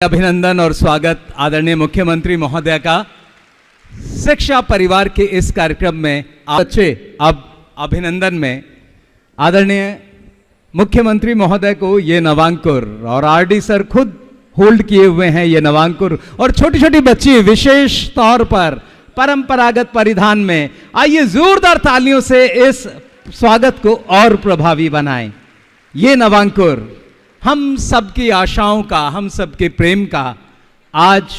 अभिनंदन और स्वागत आदरणीय मुख्यमंत्री महोदय का शिक्षा परिवार के इस कार्यक्रम में बच्चे अब अभिनंदन में आदरणीय मुख्यमंत्री महोदय को ये नवांकुर और आरडी सर खुद होल्ड किए हुए हैं ये नवांकुर और छोटी छोटी बच्ची विशेष तौर पर परंपरागत परिधान में। आइए जोरदार तालियों से इस स्वागत को और प्रभावी बनाएं। ये नवांकुर हम सबकी आशाओं का, हम सबके प्रेम का आज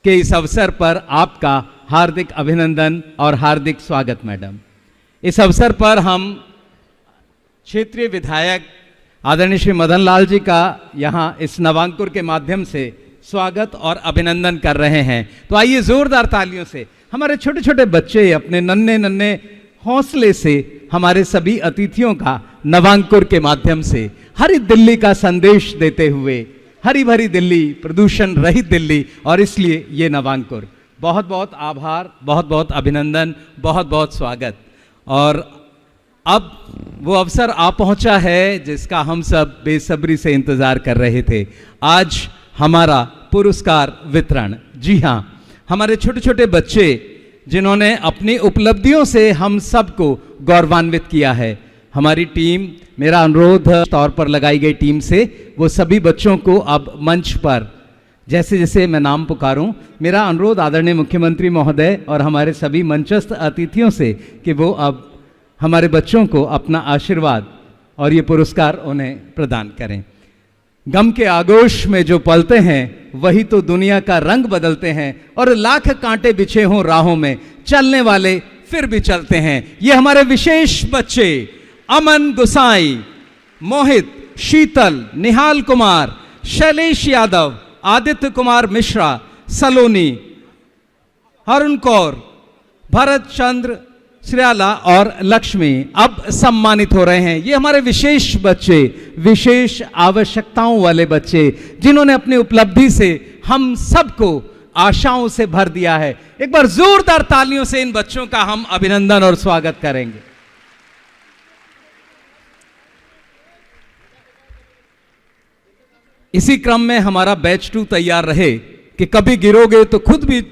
के इस अवसर पर आपका हार्दिक अभिनंदन और हार्दिक स्वागत मैडम। इस अवसर पर हम क्षेत्रीय विधायक आदरणीय श्री मदन लाल जी का यहाँ इस नवांकुर के माध्यम से स्वागत और अभिनंदन कर रहे हैं। तो आइए जोरदार तालियों से हमारे छोटे छोटे बच्चे अपने नन्हे नन्हे हौसले से हमारे सभी अतिथियों का नवांकुर के माध्यम से हरी दिल्ली का संदेश देते हुए, हरी भरी दिल्ली, प्रदूषण रहित दिल्ली, और इसलिए ये नवांकुर। बहुत बहुत आभार, बहुत बहुत अभिनंदन, बहुत बहुत स्वागत। और अब वो अवसर आ पहुंचा है जिसका हम सब बेसब्री से इंतजार कर रहे थे। आज हमारा पुरस्कार वितरण। जी हाँ, हमारे छोटे छोटे बच्चे जिन्होंने अपनी उपलब्धियों से हम सबको गौरवान्वित किया है। हमारी टीम, मेरा अनुरोध तौर पर लगाई गई टीम से वो सभी बच्चों को अब मंच पर, जैसे जैसे मैं नाम पुकारूं, मेरा अनुरोध आदरणीय मुख्यमंत्री महोदय और हमारे सभी मंचस्थ अतिथियों से कि वो अब हमारे बच्चों को अपना आशीर्वाद और ये पुरस्कार उन्हें प्रदान करें। गम के आगोश में जो पलते हैं वही तो दुनिया का रंग बदलते हैं, और लाख कांटे बिछे हों राहों में, चलने वाले फिर भी चलते हैं। ये हमारे विशेष बच्चे अमन गुसाई, मोहित, शीतल, निहाल कुमार, शैलेश यादव, आदित्य कुमार मिश्रा, सलोनी, अरुण कौर, भरत चंद्र श्रेयाला और लक्ष्मी अब सम्मानित हो रहे हैं। ये हमारे विशेष बच्चे, विशेष आवश्यकताओं वाले बच्चे जिन्होंने अपनी उपलब्धि से हम सबको आशाओं से भर दिया है। एक बार जोरदार तालियों से इन बच्चों का हम अभिनंदन और स्वागत करेंगे। इसी क्रम में हमारा बैच 2 तैयार रहे कि कभी गिरोगे तो खुद भी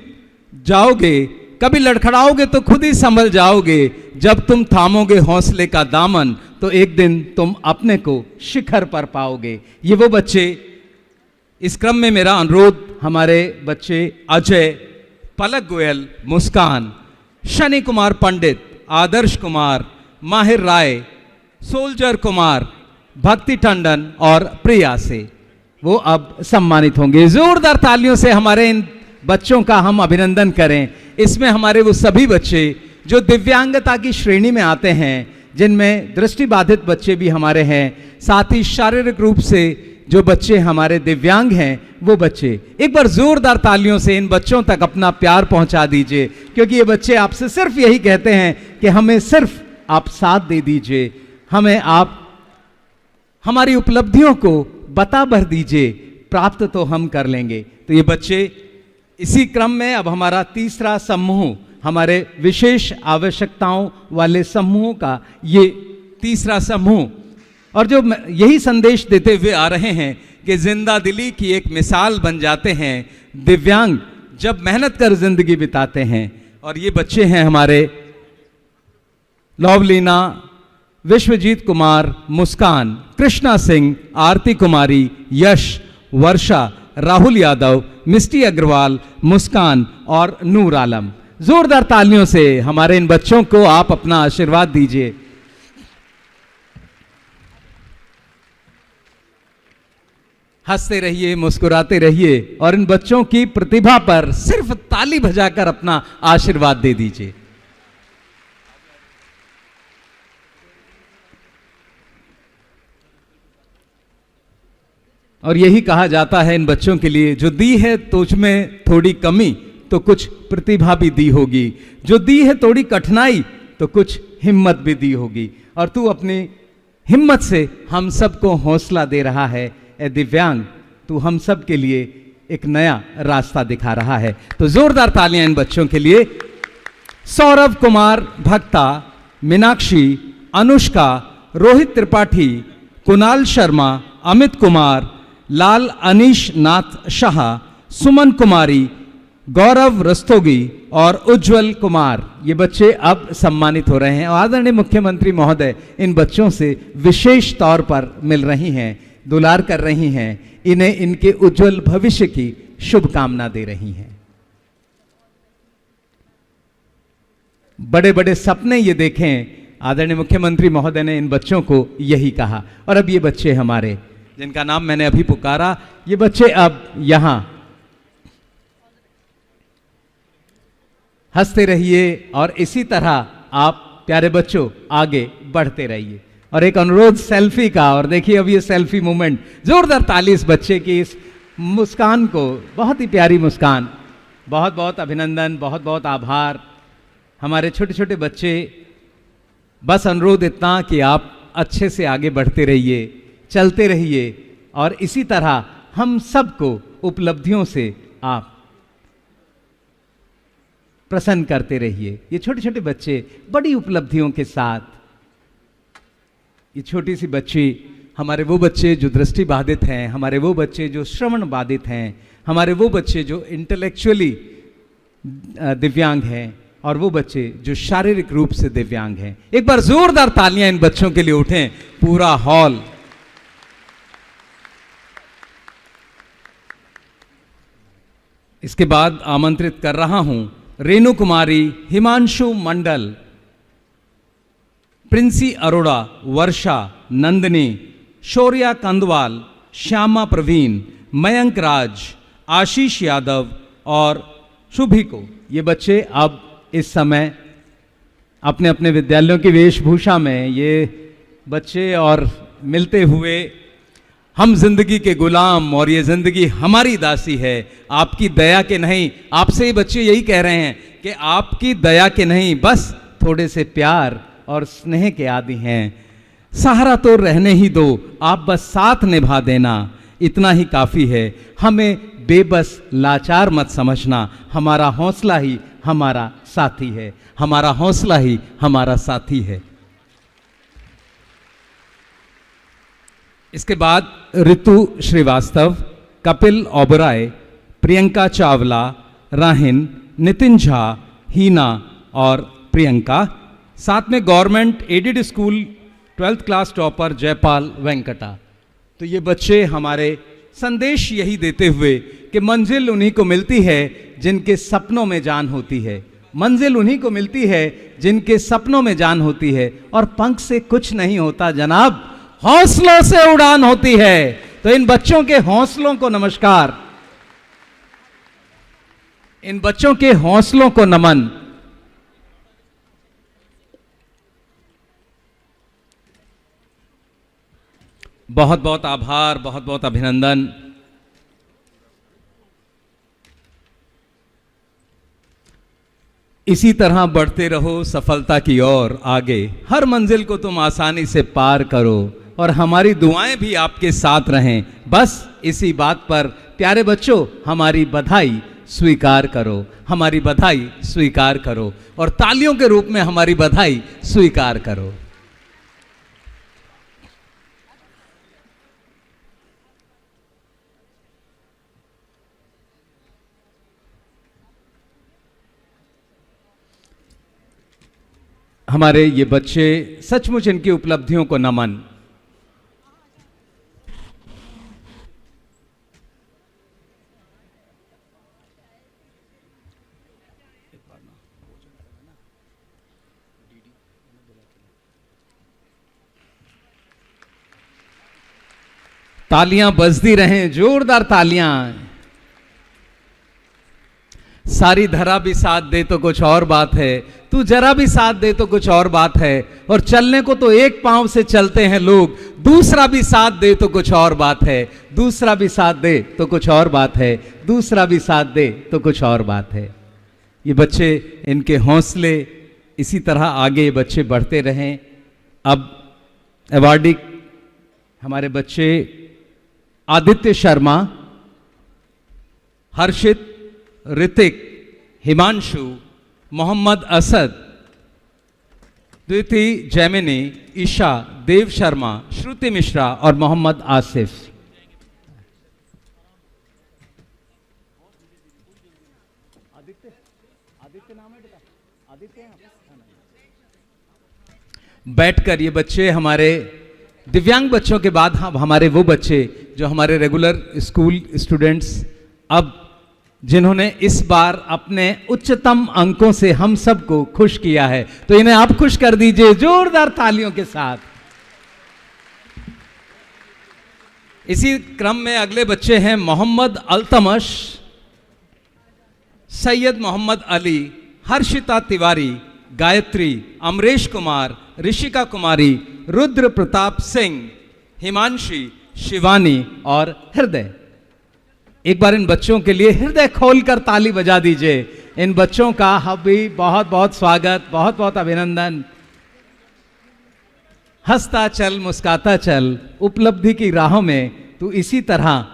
जाओगे, कभी लड़खड़ाओगे तो खुद ही संभल जाओगे। जब तुम थामोगे हौसले का दामन तो एक दिन तुम अपने को शिखर पर पाओगे। ये वो बच्चे। इस क्रम में मेरा अनुरोध हमारे बच्चे अजय, पलक गोयल, मुस्कान, शनि कुमार पंडित, आदर्श कुमार, माहिर राय, सोल्जर कुमार, भक्ति टंडन और प्रिया से वो अब सम्मानित होंगे। जोरदार तालियों से हमारे इन बच्चों का हम अभिनंदन करें। इसमें हमारे वो सभी बच्चे जो दिव्यांगता की श्रेणी में आते हैं, जिनमें दृष्टिबाधित बच्चे भी हमारे हैं, साथ ही शारीरिक रूप से जो बच्चे हमारे दिव्यांग हैं वो बच्चे। एक बार जोरदार तालियों से इन बच्चों तक अपना प्यार पहुंचा दीजिए, क्योंकि ये बच्चे आपसे सिर्फ यही कहते हैं कि हमें सिर्फ आप साथ दे दीजिए, हमें आप हमारी उपलब्धियों को बता भर दीजिए, प्राप्त तो हम कर लेंगे। तो ये बच्चे, इसी क्रम में अब हमारा तीसरा समूह, हमारे विशेष आवश्यकताओं वाले समूह का ये तीसरा समूह, और जो यही संदेश देते हुए आ रहे हैं कि जिंदा दिली की एक मिसाल बन जाते हैं दिव्यांग जब मेहनत कर जिंदगी बिताते हैं। और ये बच्चे हैं हमारे लवलीना, विश्वजीत कुमार, मुस्कान, कृष्णा सिंह, आरती कुमारी, यश, वर्षा, राहुल यादव, मिस्टी अग्रवाल, मुस्कान और नूर आलम। जोरदार तालियों से हमारे इन बच्चों को आप अपना आशीर्वाद दीजिए। हंसते रहिए, मुस्कुराते रहिए और इन बच्चों की प्रतिभा पर सिर्फ ताली बजाकर अपना आशीर्वाद दे दीजिए। और यही कहा जाता है इन बच्चों के लिए, जो दी है तुझ में थोड़ी कमी तो कुछ प्रतिभा भी दी होगी, जो दी है थोड़ी कठिनाई तो कुछ हिम्मत भी दी होगी, और तू अपनी हिम्मत से हम सबको हौसला दे रहा है। ए दिव्यांग, तू हम सब के लिए एक नया रास्ता दिखा रहा है। तो जोरदार तालियां इन बच्चों के लिए। सौरभ कुमार भक्ता, मीनाक्षी, अनुष्का, रोहित त्रिपाठी, कुणाल शर्मा, अमित कुमार, लाल अनीश नाथ शाह, सुमन कुमारी, गौरव रस्तोगी और उज्जवल कुमार, ये बच्चे अब सम्मानित हो रहे हैं। और आदरणीय मुख्यमंत्री महोदय इन बच्चों से विशेष तौर पर मिल रही हैं, दुलार कर रही हैं, इन्हें इनके उज्जवल भविष्य की शुभकामना दे रही हैं। बड़े बड़े सपने ये देखें, आदरणीय मुख्यमंत्री महोदय ने इन बच्चों को यही कहा। और अब ये बच्चे हमारे, जिनका नाम मैंने अभी पुकारा, ये बच्चे अब यहां हंसते रहिए और इसी तरह आप प्यारे बच्चों आगे बढ़ते रहिए। और एक अनुरोध सेल्फी का, और देखिए अब ये सेल्फी मूवमेंट, जोरदार ताली इस बच्चे की इस मुस्कान को, बहुत ही प्यारी मुस्कान। बहुत बहुत अभिनंदन, बहुत बहुत आभार हमारे छोटे छोटे बच्चे। बस अनुरोध इतना कि आप अच्छे से आगे बढ़ते रहिए, चलते रहिए और इसी तरह हम सबको उपलब्धियों से आप प्रसन्न करते रहिए। ये छोटे छोटे बच्चे बड़ी उपलब्धियों के साथ, ये छोटी सी बच्ची, हमारे वो बच्चे जो दृष्टि बाधित हैं, हमारे वो बच्चे जो श्रवण बाधित हैं, हमारे वो बच्चे जो इंटेलेक्चुअली दिव्यांग हैं और वो बच्चे जो शारीरिक रूप से दिव्यांग हैं। एक बार जोरदार तालियां इन बच्चों के लिए उठें, पूरा हॉल। इसके बाद आमंत्रित कर रहा हूं रेणु कुमारी, हिमांशु मंडल, प्रिंसी अरोड़ा, वर्षा, नंदिनी, शौर्या कंदवाल, श्यामा प्रवीण, मयंक राज, आशीष यादव और शुभी को। ये बच्चे अब इस समय अपने अपने विद्यालयों की वेशभूषा में, ये बच्चे और मिलते हुए, हम जिंदगी के गुलाम और ये जिंदगी हमारी दासी है, आपकी दया के नहीं। आपसे ये बच्चे यही कह रहे हैं कि आपकी दया के नहीं, बस थोड़े से प्यार और स्नेह के आदि हैं। सहारा तो रहने ही दो, आप बस साथ निभा देना, इतना ही काफ़ी है। हमें बेबस लाचार मत समझना, हमारा हौसला ही हमारा साथी है, हमारा हौसला ही हमारा साथी है। इसके बाद ऋतु श्रीवास्तव, कपिल ओबराय, प्रियंका चावला, राहिन, नितिन झा, हीना और प्रियंका। साथ में government aided school 12th class topper Jaipal Venkata. तो ये बच्चे हमारे संदेश यही देते हुए कि मंजिल उन्हीं को मिलती है जिनके सपनों में जान होती है, मंजिल उन्हीं को मिलती है जिनके सपनों में जान होती है। और पंख से कुछ नहीं होता जनाब, हौसलों से उड़ान होती है। तो इन बच्चों के हौसलों को नमस्कार, इन बच्चों के हौसलों को नमन। बहुत बहुत आभार, बहुत बहुत अभिनंदन। इसी तरह बढ़ते रहो सफलता की ओर आगे, हर मंजिल को तुम आसानी से पार करो और हमारी दुआएं भी आपके साथ रहें। बस इसी बात पर प्यारे बच्चों हमारी बधाई स्वीकार करो, हमारी बधाई स्वीकार करो और तालियों के रूप में हमारी बधाई स्वीकार करो। हमारे ये बच्चे, सचमुच इनकी उपलब्धियों को नमन। तालियां बजती रहें, जोरदार तालियां। सारी धरा भी साथ दे तो कुछ और बात है, तू जरा भी साथ दे तो कुछ और बात है। और चलने को तो एक पांव से चलते हैं लोग, दूसरा भी साथ दे तो कुछ और बात है, दूसरा भी साथ दे तो कुछ और बात है, दूसरा भी साथ दे तो कुछ और बात है। ये बच्चे, इनके हौसले इसी तरह आगे बच्चे बढ़ते रहें। अब अवार्डी हमारे बच्चे आदित्य शर्मा, हर्षित, ऋतिक, हिमांशु, मोहम्मद असद, द्विति जैमिनी, ईशा, देव शर्मा, श्रुति मिश्रा और मोहम्मद आसिफ। आदित्य, आदित्य नाम है बेटा, आदित्य हैं आप? बैठकर ये बच्चे हमारे दिव्यांग बच्चों के बाद हम हमारे वो बच्चे जो हमारे रेगुलर स्कूल स्टूडेंट्स अब जिन्होंने इस बार अपने उच्चतम अंकों से हम सबको खुश किया है, तो इन्हें आप खुश कर दीजिए जोरदार तालियों के साथ। इसी क्रम में अगले बच्चे हैं मोहम्मद अल्तमश, सैयद मोहम्मद अली, हर्षिता तिवारी, गायत्री, अमरेश कुमार, ऋषिका कुमारी, रुद्र प्रताप सिंह, हिमांशी, शिवानी और हृदय। एक बार इन बच्चों के लिए हृदय खोलकर ताली बजा दीजिए। इन बच्चों का हम भी बहुत बहुत स्वागत, बहुत बहुत अभिनंदन। हंसता चल मुस्काता चल उपलब्धि की राहों में, तो इसी तरह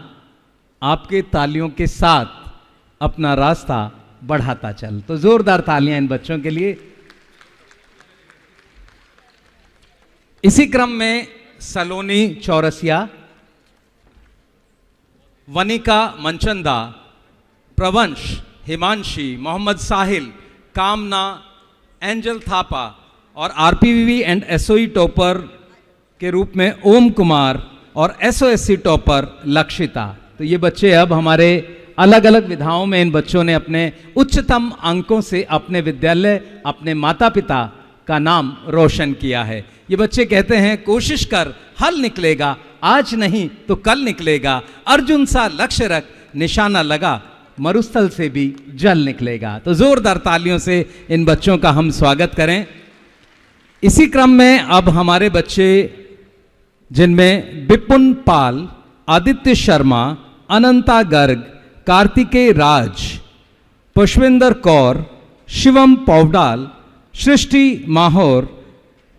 आपके तालियों के साथ अपना रास्ता बढ़ाता चल। तो जोरदार तालियां इन बच्चों के लिए। इसी क्रम में सलोनी चौरसिया, वनिका मनचंदा, प्रवंश, हिमांशी, मोहम्मद साहिल, कामना, एंजल थापा और आरपीवीवी एंड एसओई टॉपर के रूप में ओम कुमार और एसओएससी टॉपर लक्षिता। तो ये बच्चे अब हमारे अलग अलग विधाओं में इन बच्चों ने अपने उच्चतम अंकों से अपने विद्यालय, अपने माता पिता का नाम रोशन किया है। ये बच्चे कहते हैं कोशिश कर हल निकलेगा, आज नहीं तो कल निकलेगा, अर्जुन सा लक्ष्य रख निशाना लगा, मरुस्थल से भी जल निकलेगा। तो जोरदार तालियों से इन बच्चों का हम स्वागत करें। इसी क्रम में अब हमारे बच्चे जिनमें विपुन पाल, आदित्य शर्मा, अनंता गर्ग, कार्तिकेय राज, पुष्पेंद्र कौर, शिवम पौवडाल, सृष्टि माहौर,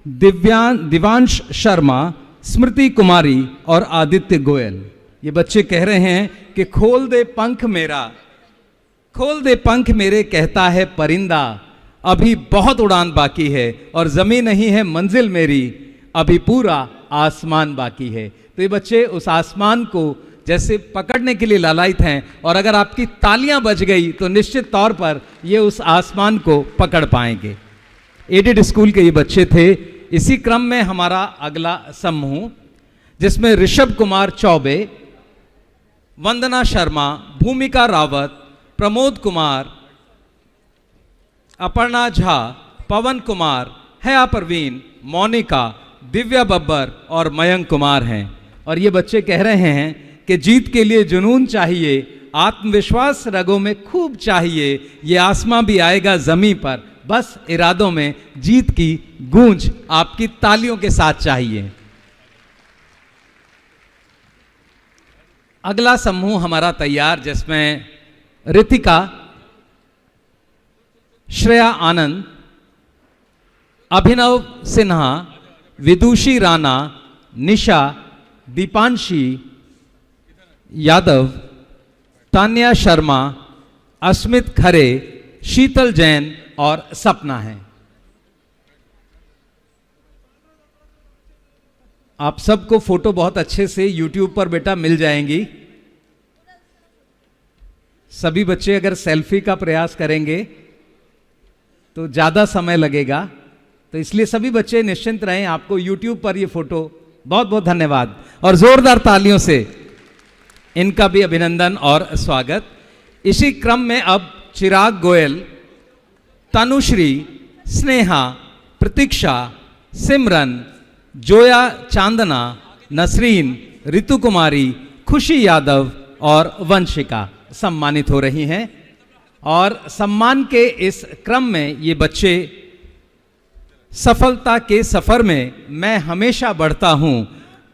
दिवांश शर्मा, स्मृति कुमारी और आदित्य गोयल। ये बच्चे कह रहे हैं कि खोल दे पंख मेरा, खोल दे पंख मेरे कहता है परिंदा, अभी बहुत उड़ान बाकी है और जमीन नहीं है मंजिल मेरी, अभी पूरा आसमान बाकी है। तो ये बच्चे उस आसमान को जैसे पकड़ने के लिए लालायित हैं, और अगर आपकी तालियां बज गई तो निश्चित तौर पर ये उस आसमान को पकड़ पाएंगे। एडेड स्कूल के ये बच्चे थे। इसी क्रम में हमारा अगला समूह जिसमें ऋषभ कुमार चौबे, वंदना शर्मा, भूमिका रावत, प्रमोद कुमार, अपर्णा झा, पवन कुमार, हया परवीन, मोनिका, दिव्या बब्बर और मयंक कुमार हैं। और ये बच्चे कह रहे हैं कि जीत के लिए जुनून चाहिए, आत्मविश्वास रगों में खूब चाहिए, ये आसमां भी आएगा जमीन पर, बस इरादों में जीत की गूंज आपकी तालियों के साथ चाहिए। अगला समूह हमारा तैयार जिसमें रितिका, श्रेया आनंद, अभिनव सिन्हा, विदुषी राणा, निशा, दीपांशी यादव, तान्या शर्मा, अस्मित खरे, शीतल जैन और सपना है। आप सबको फोटो बहुत अच्छे से YouTube पर बेटा मिल जाएंगी। सभी बच्चे अगर सेल्फी का प्रयास करेंगे तो ज़्यादा समय लगेगा, तो इसलिए सभी बच्चे निश्चिंत रहें, आपको YouTube पर ये फोटो। बहुत बहुत धन्यवाद और जोरदार तालियों से इनका भी अभिनंदन और स्वागत। इसी क्रम में अब चिराग गोयल, तनुश्री, स्नेहा, प्रतीक्षा, सिमरन, जोया चांदना, नसरीन, रितु कुमारी, खुशी यादव और वंशिका सम्मानित हो रही हैं। और सम्मान के इस क्रम में ये बच्चे सफलता के सफर में मैं हमेशा बढ़ता हूं,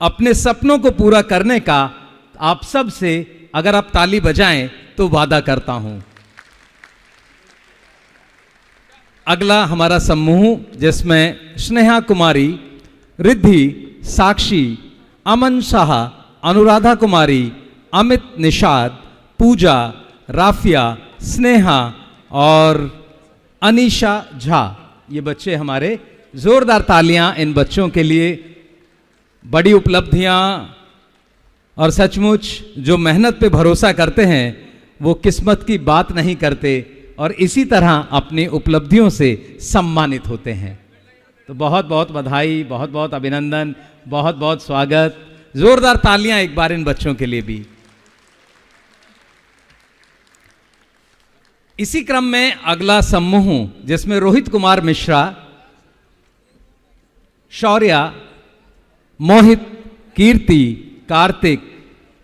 अपने सपनों को पूरा करने का आप सब से अगर आप ताली बजाएं तो वादा करता हूं। अगला हमारा समूह जिसमें स्नेहा कुमारी, रिद्धि, साक्षी, अमन शाह, अनुराधा कुमारी, अमित निषाद, पूजा, राफिया, स्नेहा और अनीशा झा, ये बच्चे हमारे। जोरदार तालियां इन बच्चों के लिए। बड़ी उपलब्धियां और सचमुच जो मेहनत पे भरोसा करते हैं वो किस्मत की बात नहीं करते, और इसी तरह अपनी उपलब्धियों से सम्मानित होते हैं। तो बहुत बहुत बधाई, बहुत बहुत अभिनंदन, बहुत बहुत स्वागत। जोरदार तालियां एक बार इन बच्चों के लिए भी। इसी क्रम में अगला समूह जिसमें रोहित कुमार मिश्रा, शौर्या, मोहित, कीर्ति, कार्तिक,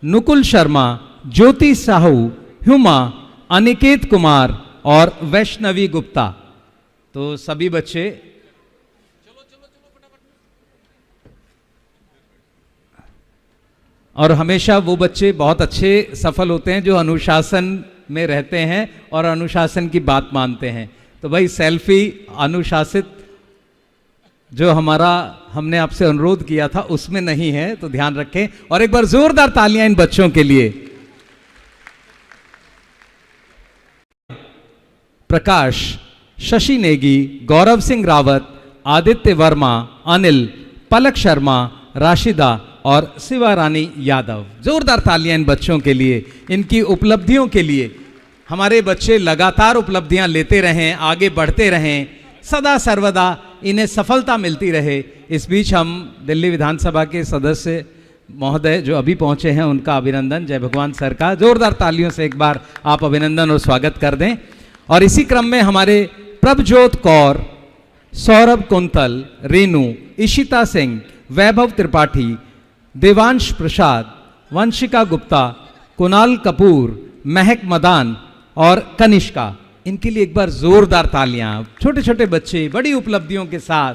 नुकुल शर्मा, ज्योति साहू, हुमा, अनिकेत कुमार और वैष्णवी गुप्ता। तो सभी बच्चे और हमेशा वो बच्चे बहुत अच्छे सफल होते हैं जो अनुशासन में रहते हैं और अनुशासन की बात मानते हैं। तो भाई सेल्फी अनुशासित जो हमने आपसे अनुरोध किया था उसमें नहीं है, तो ध्यान रखें। और एक बार जोरदार तालियां इन बच्चों के लिए। प्रकाश, शशि नेगी, गौरव सिंह रावत, आदित्य वर्मा, अनिल, पलक शर्मा, राशिदा और शिवा रानी यादव। जोरदार तालियां इन बच्चों के लिए, इनकी उपलब्धियों के लिए। हमारे बच्चे लगातार उपलब्धियां लेते रहें, आगे बढ़ते रहें, सदा सर्वदा इन्हें सफलता मिलती रहे। इस बीच हम दिल्ली विधानसभा के सदस्य महोदय जो अभी पहुंचे हैं उनका अभिनंदन, जय भगवान सर का जोरदार तालियों से एक बार आप अभिनंदन और स्वागत कर दें। और इसी क्रम में हमारे प्रभजोत कौर, सौरभ कुंतल, रेनू, इशिता सिंह, वैभव त्रिपाठी, देवांश प्रसाद, वंशिका गुप्ता, कुणाल कपूर, महक मदान और कनिष्का, इनके लिए एक बार जोरदार तालियां। छोटे छोटे बच्चे बड़ी उपलब्धियों के साथ,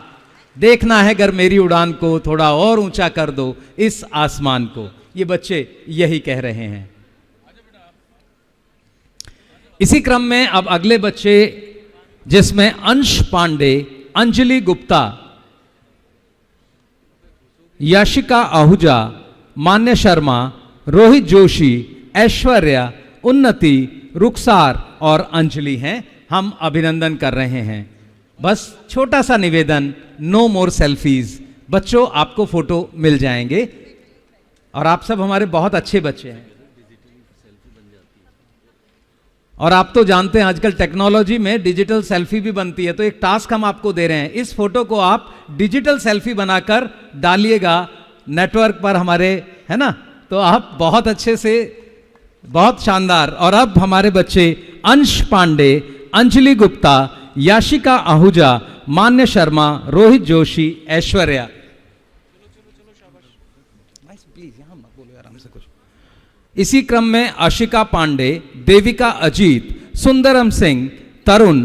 देखना है अगर मेरी उड़ान को थोड़ा और ऊंचा कर दो इस आसमान को, ये बच्चे यही कह रहे हैं। इसी क्रम में अब अगले बच्चे जिसमें अंश पांडे, अंजलि गुप्ता, याशिका आहूजा, मान्य शर्मा, रोहित जोशी, ऐश्वर्या, उन्नति, रुखसार और अंजलि हैं। हम अभिनंदन कर रहे हैं। बस छोटा सा निवेदन, नो मोर सेल्फीज। बच्चों आपको फोटो मिल जाएंगे और आप सब हमारे बहुत अच्छे बच्चे हैं। और आप तो जानते हैं आजकल टेक्नोलॉजी में डिजिटल सेल्फी भी बनती है, तो एक टास्क हम आपको दे रहे हैं। इस फोटो को आप डिजिटल सेल्फी बनाकर डालिएगा नेटवर्क पर हमारे, है ना। तो आप बहुत अच्छे से, बहुत शानदार। और अब हमारे बच्चे अंश पांडे, अंजलि गुप्ता, याशिका आहूजा, मान्य शर्मा, रोहित जोशी, ऐश्वर्या। इसी क्रम में Ashika Pandey, Devika Ajit, Sundaram Singh, Tarun,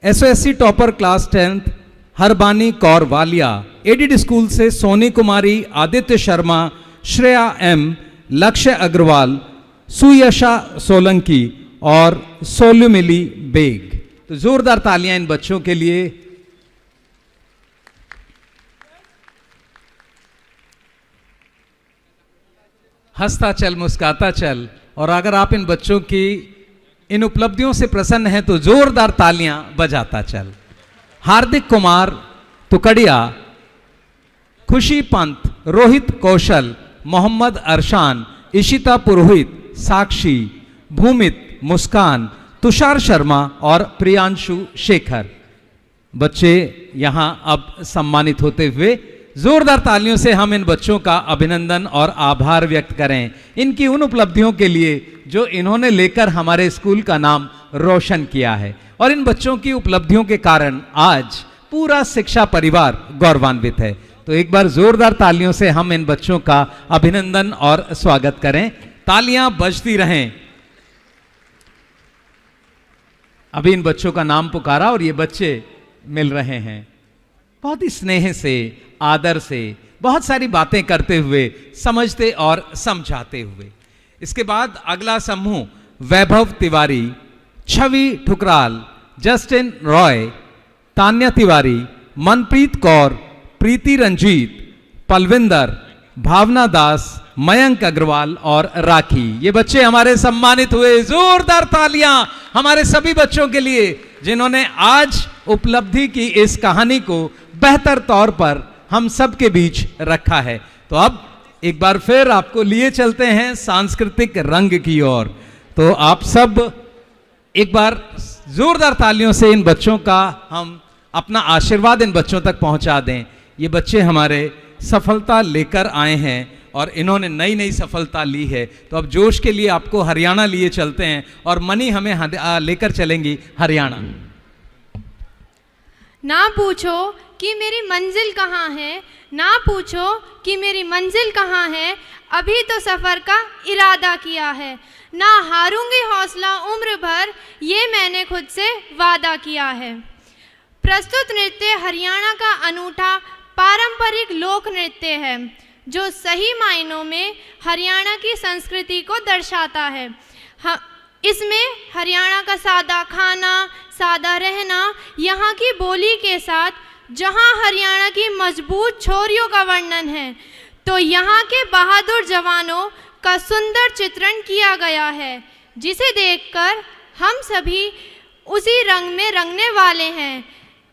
SOSC topper class 10th, Harbani Kaur Walia, aided school से सोनी कुमारी, आदित्य शर्मा, श्रेया एम, लक्ष्य अग्रवाल, सुयशा सोलंकी और सोलुमिली बेग। तो जोरदार तालियां इन बच्चों के लिए। हंसता चल, मुस्कुराता चल। और अगर आप इन बच्चों की इन उपलब्धियों से प्रसन्न हैं तो जोरदार तालियां बजाता चल। हार्दिक कुमार तुकड़िया, खुशी पंत, रोहित कौशल, मोहम्मद अरशान, इशिता पुरोहित, साक्षी, भूमित, मुस्कान, तुषार शर्मा और प्रियांशु शेखर। बच्चे यहां अब सम्मानित होते हुए जोरदार तालियों से हम इन बच्चों का अभिनंदन और आभार व्यक्त करें इनकी उन उपलब्धियों के लिए जो इन्होंने लेकर हमारे स्कूल का नाम रोशन किया है। और इन बच्चों की उपलब्धियों के कारण आज पूरा शिक्षा परिवार गौरवान्वित है। तो एक बार जोरदार तालियों से हम इन बच्चों का अभिनंदन और स्वागत करें। तालियां बजती रहें। अभी इन बच्चों का नाम पुकारा और ये बच्चे मिल रहे हैं। बहुत ही स्नेह से, आदर से, बहुत सारी बातें करते हुए, समझते और समझाते हुए। इसके बाद अगला समूह वैभव तिवारी, छवि ठुकराल, जस्टिन रॉय, तान्या तिवारी, मनप्रीत कौर, प्रीति रंजीत, पलविंदर, भावना दास, मयंक अग्रवाल और राखी। ये बच्चे हमारे सम्मानित हुए। जोरदार तालियां हमारे सभी बच्चों के लिए जिन्होंने आज उपलब्धि की इस कहानी को बेहतर तौर पर हम सब के बीच रखा है। तो अब एक बार फिर आपको लिए चलते हैं सांस्कृतिक रंग की ओर। तो आप सब एक बार जोरदार तालियों से इन बच्चों का हम अपना आशीर्वाद इन बच्चों तक पहुंचा दें। ये बच्चे हमारे सफलता लेकर आए हैं और इन्होंने नई नई सफलता ली है। तो अब जोश के लिए आपको हरियाणा लिए चलते हैं और मनी हमें लेकर चलेंगी हरियाणा। ना पूछो कि मेरी मंजिल कहाँ है, ना पूछो कि मेरी मंजिल कहाँ है, अभी तो सफ़र का इरादा किया है। ना हारूंगी हौसला उम्र भर, ये मैंने खुद से वादा किया है। प्रस्तुत नृत्य हरियाणा का अनूठा पारंपरिक लोक नृत्य है जो सही मायनों में हरियाणा की संस्कृति को दर्शाता है। इसमें हरियाणा का सादा खाना, सादा रहना, यहाँ की बोली के साथ जहाँ हरियाणा की मजबूत छोरियों का वर्णन है तो यहाँ के बहादुर जवानों का सुंदर चित्रण किया गया है, जिसे देखकर हम सभी उसी रंग में रंगने वाले हैं।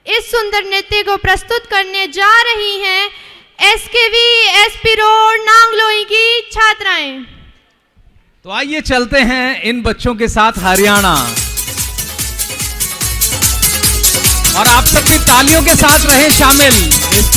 इस सुंदर नृत्य को प्रस्तुत करने जा रही हैं एसकेवी एसपी रोड नांगलोई की छात्राएं। तो आइए चलते हैं इन बच्चों के साथ हरियाणा और आप सबकी तालियों के साथ रहे शामिल इस